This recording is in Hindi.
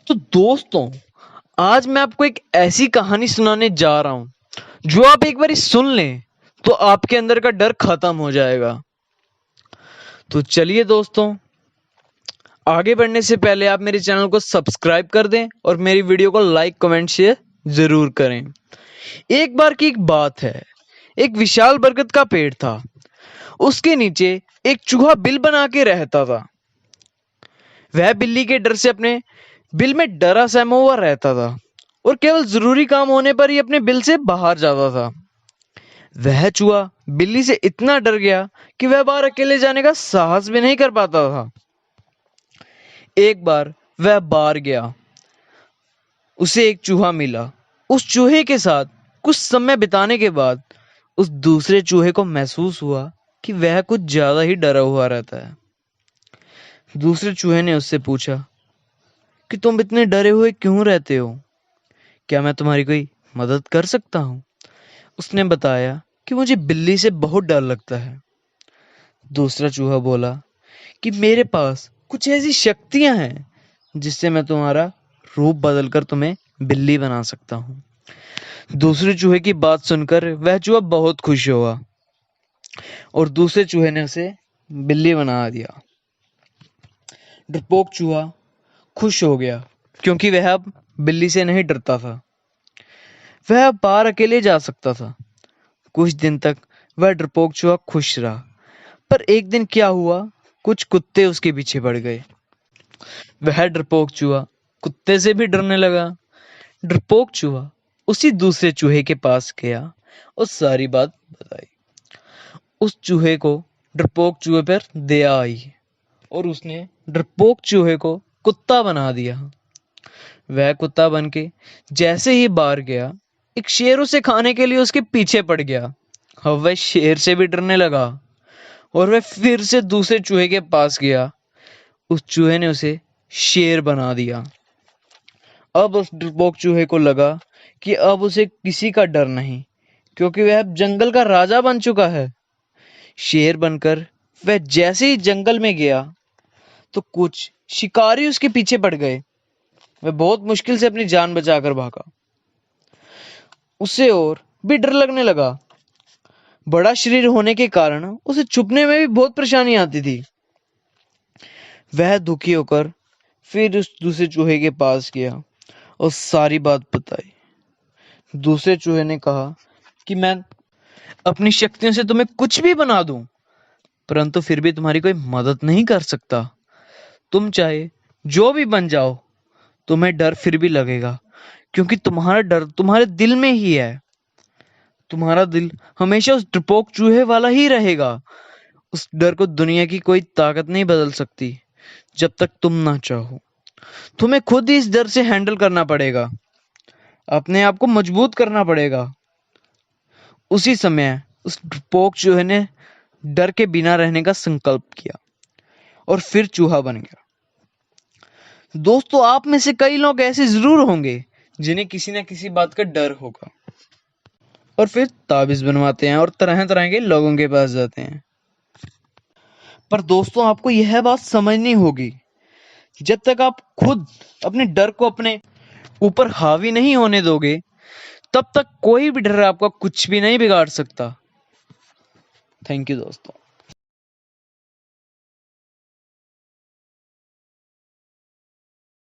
तो दोस्तों, आज मैं आपको एक ऐसी कहानी सुनाने जा रहा हूं जो आप एक बार सुन लें तो आपके अंदर का डर खत्म हो जाएगा। तो चलिए दोस्तों, आगे बढ़ने से पहले आप मेरे चैनल को सब्सक्राइब कर दें और मेरी वीडियो को लाइक कमेंट शेयर जरूर करें। एक बार की एक बात है। एक विशाल बरगद का पेड़ था। उसके नीचे एक चूहा बिल बना के रहता था। वह बिल्ली के डर से अपने बिल में डरा सहमा हुआ रहता था और केवल जरूरी काम होने पर ही अपने बिल से बाहर जाता था। वह चूहा बिल्ली से इतना डर गया कि वह बाहर अकेले जाने का साहस भी नहीं कर पाता था। एक बार वह बाहर गया, उसे एक चूहा मिला। उस चूहे के साथ कुछ समय बिताने के बाद उस दूसरे चूहे को महसूस हुआ कि वह कुछ ज्यादा ही डरा हुआ रहता है। दूसरे चूहे ने उससे पूछा कि तुम इतने डरे हुए क्यों रहते हो? क्या मैं तुम्हारी कोई मदद कर सकता हूँ? उसने बताया कि मुझे बिल्ली से बहुत डर लगता है। दूसरा चूहा बोला कि मेरे पास कुछ ऐसी शक्तियां हैं जिससे मैं तुम्हारा रूप बदलकर तुम्हें बिल्ली बना सकता हूँ। दूसरे चूहे की बात सुनकर वह चूहा बहुत खुश हुआ और दूसरे चूहे ने उसे बिल्ली बना दिया। डरपोक चूहा खुश हो गया क्योंकि वह अब बिल्ली से नहीं डरता था। वह अब बाहर अकेले जा सकता था। कुछ दिन तक वह डरपोक चूहा खुश रहा, पर एक दिन क्या हुआ, कुछ कुत्ते उसके पीछे पड़ गए। वह डरपोक चूहा कुत्ते से भी डरने लगा। डरपोक चूहा उसी दूसरे चूहे के पास गया और सारी बात बताई। उस चूहे को डरपोक चूहे पर दया आई और उसने डरपोक चूहे को कुत्ता बना दिया। वह कुत्ता बन के जैसे ही बाहर गया, एक शेर उसे खाने के लिए उसके पीछे पड़ गया। अब वह शेर से भी डरने लगा और वह फिर से दूसरे चूहे के पास गया। उस चूहे ने उसे शेर बना दिया। अब उस डरपोक चूहे को लगा कि अब उसे किसी का डर नहीं, क्योंकि वह अब जंगल का राजा बन चुका है। शेर बनकर वह जैसे ही जंगल में गया तो कुछ शिकारी उसके पीछे पड़ गए। वह बहुत मुश्किल से अपनी जान बचाकर भागा। उसे और भी डर लगने लगा। बड़ा शरीर होने के कारण उसे छुपने में भी बहुत परेशानी आती थी। वह दुखी होकर फिर उस दूसरे चूहे के पास गया और सारी बात बताई। दूसरे चूहे ने कहा कि मैं अपनी शक्तियों से तुम्हें कुछ भी बना दूं, परंतु फिर भी तुम्हारी कोई मदद नहीं कर सकता। तुम चाहे जो भी बन जाओ, तुम्हें डर फिर भी लगेगा, क्योंकि तुम्हारा डर तुम्हारे दिल में ही है। तुम्हारा दिल हमेशा उस डरपोक चूहे वाला ही रहेगा। उस डर को दुनिया की कोई ताकत नहीं बदल सकती जब तक तुम ना चाहो। तुम्हें खुद ही इस डर से हैंडल करना पड़ेगा, अपने आप को मजबूत करना पड़ेगा। उसी समय उस डरपोक चूहे ने डर के बिना रहने का संकल्प किया और फिर चूहा बन गया। दोस्तों, आप में से कई लोग ऐसे जरूर होंगे जिन्हें किसी न किसी बात का डर होगा और फिर ताबीज बनवाते हैं और तरह तरह के लोगों के पास जाते हैं। पर दोस्तों, आपको यह बात समझनी होगी, जब तक आप खुद अपने डर को अपने ऊपर हावी नहीं होने दोगे, तब तक कोई भी डर आपका कुछ भी नहीं बिगाड़ सकता। थैंक यू दोस्तों।